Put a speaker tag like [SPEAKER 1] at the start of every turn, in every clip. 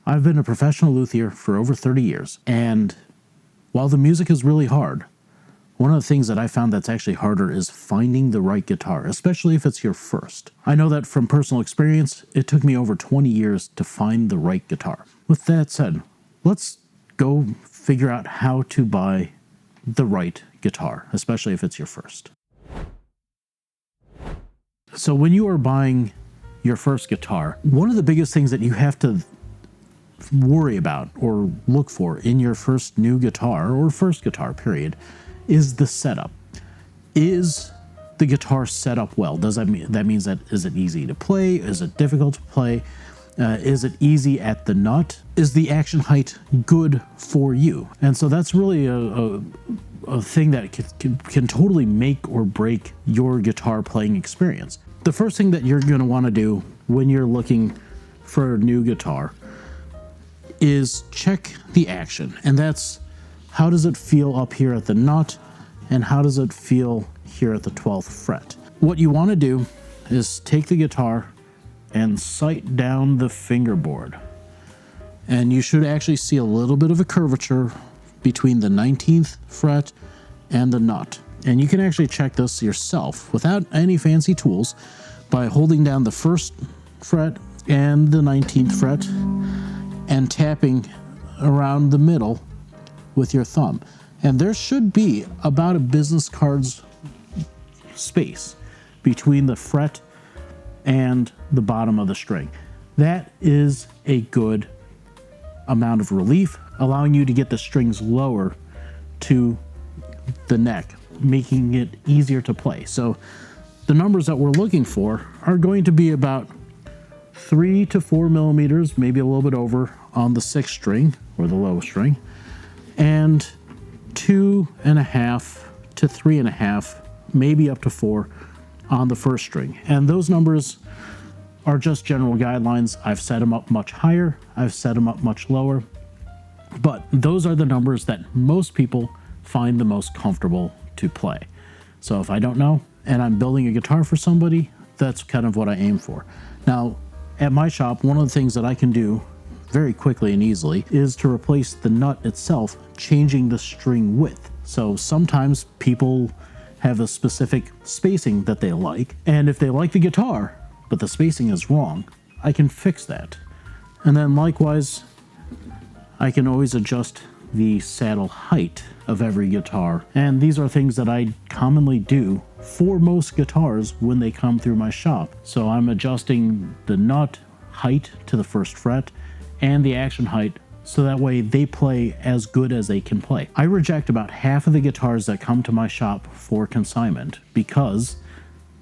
[SPEAKER 1] I've been a professional luthier for over 30 years, and while the music is really hard, one of the things that I found that's actually harder is finding the right guitar, especially if it's your first. I know that from personal experience, it took me over 20 years to find the right guitar. With that said, let's go figure out how to buy the right guitar, especially if it's your first. So when you are buying your first guitar, one of the biggest things that you have to worry about or look for in your first new guitar or first guitar period is the setup. Is the guitar set up well? Does that means that is it easy to play? Is it difficult to play? Is it easy at the nut? Is the action height good for you? And so that's really a thing that can totally make or break your guitar playing experience. The first thing that you're going to want to do when you're looking for a new guitar is check the action, and that's how does it feel up here at the nut, and how does it feel here at the 12th fret. What you want to do is take the guitar and sight down the fingerboard, and you should actually see a little bit of a curvature between the 19th fret and the nut. And you can actually check this yourself without any fancy tools by holding down the 1st fret and the 19th fret and tapping around the middle with your thumb. And there should be about a business card's space between the fret and the bottom of the string. That is a good amount of relief, allowing you to get the strings lower to the neck, making it easier to play. So the numbers that we're looking for are going to be about 3 to 4 millimeters, maybe a little bit over on the 6th string or the low string, and 2.5 to 3.5, maybe up to 4 on the 1st string. And those numbers are just general guidelines. I've set them up much higher, I've set them up much lower, but those are the numbers that most people find the most comfortable to play. So if I don't know and I'm building a guitar for somebody, that's kind of what I aim for. Now, at my shop, one of the things that I can do very quickly and easily is to replace the nut itself, changing the string width. So sometimes people have a specific spacing that they like, and if they like the guitar, but the spacing is wrong, I can fix that. And then likewise, I can always adjust the saddle height of every guitar. And these are things that I commonly do for most guitars when they come through my shop. So I'm adjusting the nut height to the 1st fret and the action height so that way they play as good as they can play. I reject about half of the guitars that come to my shop for consignment because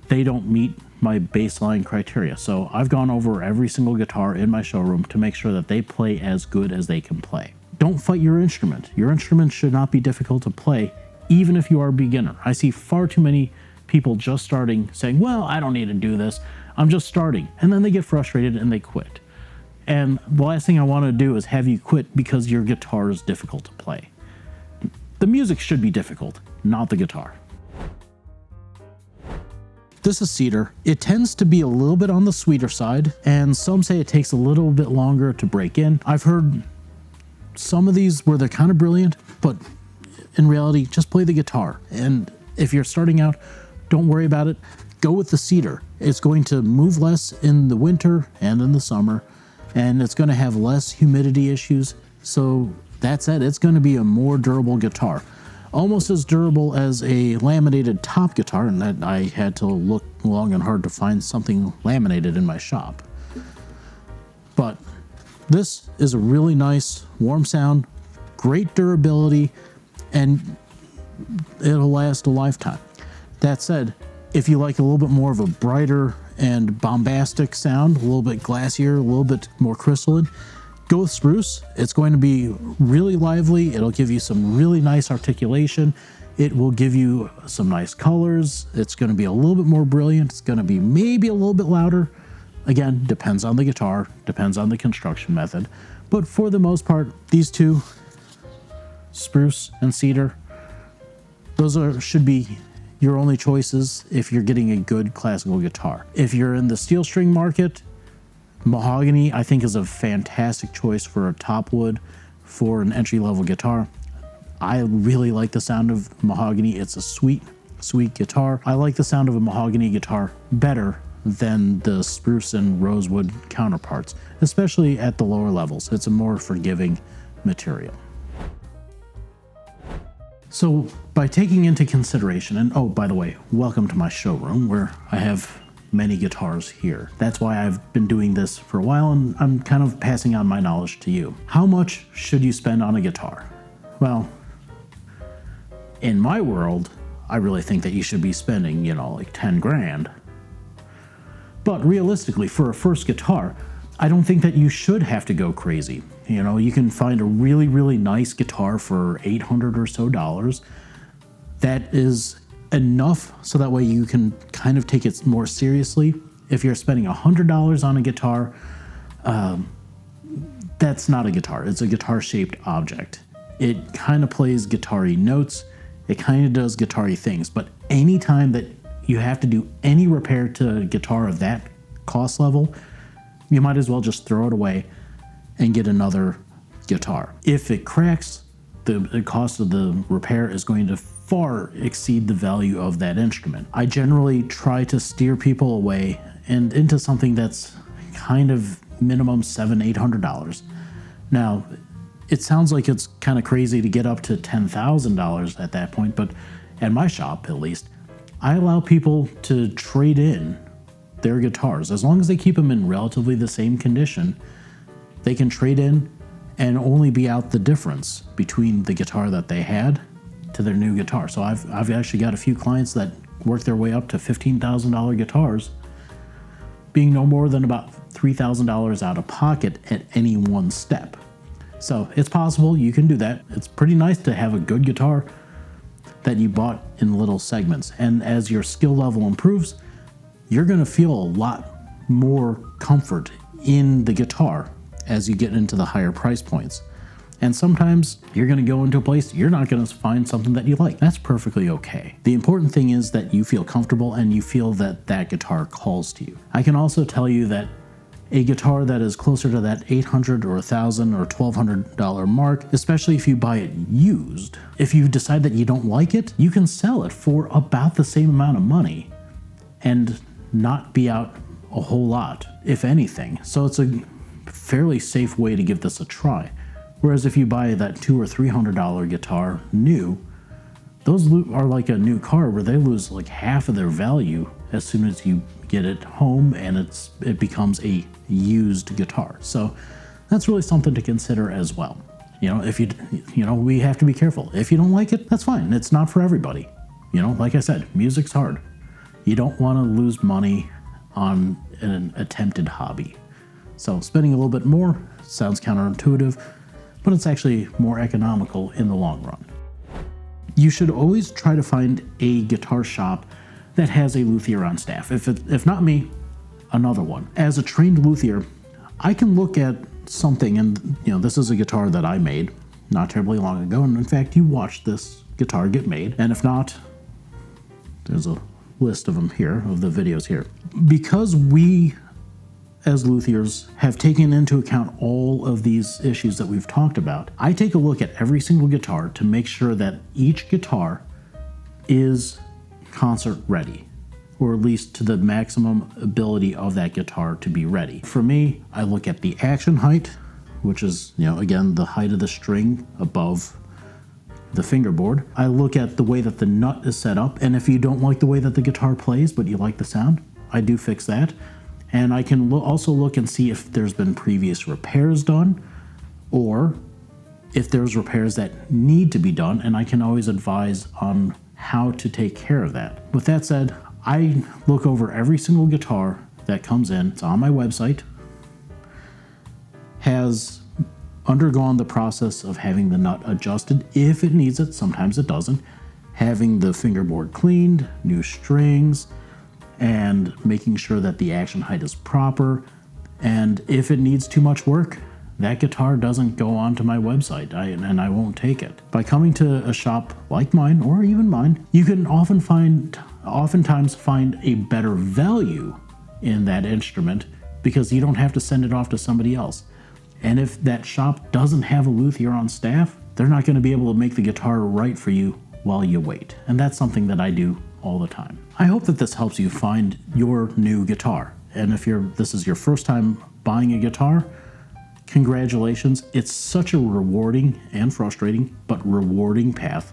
[SPEAKER 1] they don't meet my baseline criteria. So I've gone over every single guitar in my showroom to make sure that they play as good as they can play. Don't fight your instrument. Your instrument should not be difficult to play, even if you are a beginner. I see far too many people just starting saying, well, I don't need to do this, I'm just starting. And then they get frustrated and they quit. And the last thing I want to do is have you quit because your guitar is difficult to play. The music should be difficult, not the guitar. This is cedar. It tends to be a little bit on the sweeter side, and some say it takes a little bit longer to break in. I've heard some of these where they're kind of brilliant, but in reality, just play the guitar. And if you're starting out, don't worry about it. Go with the cedar. It's going to move less in the winter and in the summer, and it's going to have less humidity issues. So that said, it's going to be a more durable guitar. Almost as durable as a laminated top guitar, and that I had to look long and hard to find something laminated in my shop. But this is a really nice, warm sound, great durability, and it'll last a lifetime. That said, if you like a little bit more of a brighter and bombastic sound, a little bit glassier, a little bit more crystalline, go with spruce. It's going to be really lively. It'll give you some really nice articulation. It will give you some nice colors. It's going to be a little bit more brilliant. It's going to be maybe a little bit louder. Again, depends on the guitar, depends on the construction method. But for the most part, these two, spruce and cedar, those should be your only choices if you're getting a good classical guitar. If you're in the steel string market, Mahogany, I think, is a fantastic choice for a top wood for an entry-level guitar. I really like the sound of mahogany. It's a sweet guitar. I like the sound of a mahogany guitar better than the spruce and rosewood counterparts, especially at the lower levels. It's a more forgiving material. So by taking into consideration, and oh, by the way, welcome to my showroom where I have many guitars here. That's why I've been doing this for a while, and I'm kind of passing on my knowledge to you. How much should you spend on a guitar? Well, in my world, I really think that you should be spending, like 10 grand. But realistically, for a first guitar, I don't think that you should have to go crazy. You can find a really, really nice guitar for $800 or so dollars. That is enough so that way you can kind of take it more seriously. If you're spending $100 on a guitar, that's not a guitar. It's a guitar-shaped object. It kind of plays guitar-y notes. It kind of does guitar-y things. But anytime that you have to do any repair to a guitar of that cost level, you might as well just throw it away and get another guitar. If it cracks, the cost of the repair is going to far exceed the value of that instrument. I generally try to steer people away and into something that's kind of minimum $700-800. Now, it sounds like it's kind of crazy to get up to $10,000 at that point, but at my shop, at least, I allow people to trade in their guitars. As long as they keep them in relatively the same condition, they can trade in and only be out the difference between the guitar that they had to their new guitar. So I've actually got a few clients that work their way up to $15,000 guitars, being no more than about $3,000 out of pocket at any one step. So it's possible you can do that. It's pretty nice to have a good guitar that you bought in little segments. And as your skill level improves, you're gonna feel a lot more comfort in the guitar as you get into the higher price points. And sometimes you're gonna go into a place, you're not gonna find something that you like. That's perfectly okay. The important thing is that you feel comfortable and you feel that that guitar calls to you. I can also tell you that a guitar that is closer to that $800 or $1,000 or $1,200 mark, especially if you buy it used, if you decide that you don't like it, you can sell it for about the same amount of money and not be out a whole lot, if anything. So it's a fairly safe way to give this a try. Whereas if you buy that $200 or $300 guitar new, those are like a new car where they lose like half of their value as soon as you get it home and it becomes a used guitar. So that's really something to consider as well. If we have to be careful. If you don't like it, that's fine. It's not for everybody. Like I said, music's hard. You don't want to lose money on an attempted hobby. So spending a little bit more sounds counterintuitive, but it's actually more economical in the long run. You should always try to find a guitar shop that has a luthier on staff. If not me, another one. As a trained luthier, I can look at something, and this is a guitar that I made not terribly long ago, and in fact, you watched this guitar get made, and if not, there's a list of them here, of the videos here. Because we, as luthiers, have taken into account all of these issues that we've talked about, I take a look at every single guitar to make sure that each guitar is concert ready, or at least to the maximum ability of that guitar to be ready. For me, I look at the action height, which is, again, the height of the string above the fingerboard. I look at the way that the nut is set up, and if you don't like the way that the guitar plays, but you like the sound, I do fix that. And I can also look and see if there's been previous repairs done, or if there's repairs that need to be done, and I can always advise on how to take care of that. With that said, I look over every single guitar that comes in. It's on my website, has undergone the process of having the nut adjusted if it needs it, sometimes it doesn't, having the fingerboard cleaned, new strings, and making sure that the action height is proper. And if it needs too much work, that guitar doesn't go onto my website, and I won't take it. By coming to a shop like mine, or even mine, you can oftentimes find a better value in that instrument because you don't have to send it off to somebody else. And if that shop doesn't have a luthier on staff, they're not going to be able to make the guitar right for you while you wait. And that's something that I do all the time. I hope that this helps you find your new guitar. And if this is your first time buying a guitar, congratulations. It's such a rewarding and frustrating, but rewarding path.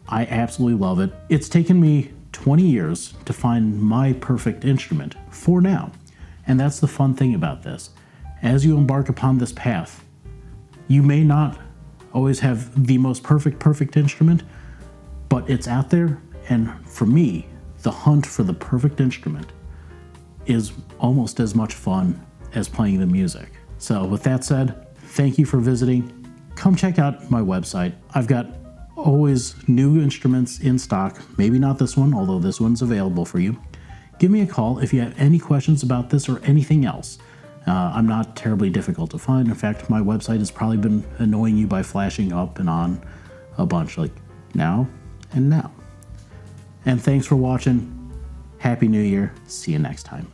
[SPEAKER 1] I absolutely love it. It's taken me 20 years to find my perfect instrument for now. And that's the fun thing about this. As you embark upon this path, you may not always have the most perfect instrument, but it's out there. And for me, the hunt for the perfect instrument is almost as much fun as playing the music. So with that said, thank you for visiting. Come check out my website. I've got always new instruments in stock. Maybe not this one, although this one's available for you. Give me a call if you have any questions about this or anything else. I'm not terribly difficult to find. In fact, my website has probably been annoying you by flashing up and on a bunch, like now and now. And thanks for watching. Happy New Year. See you next time.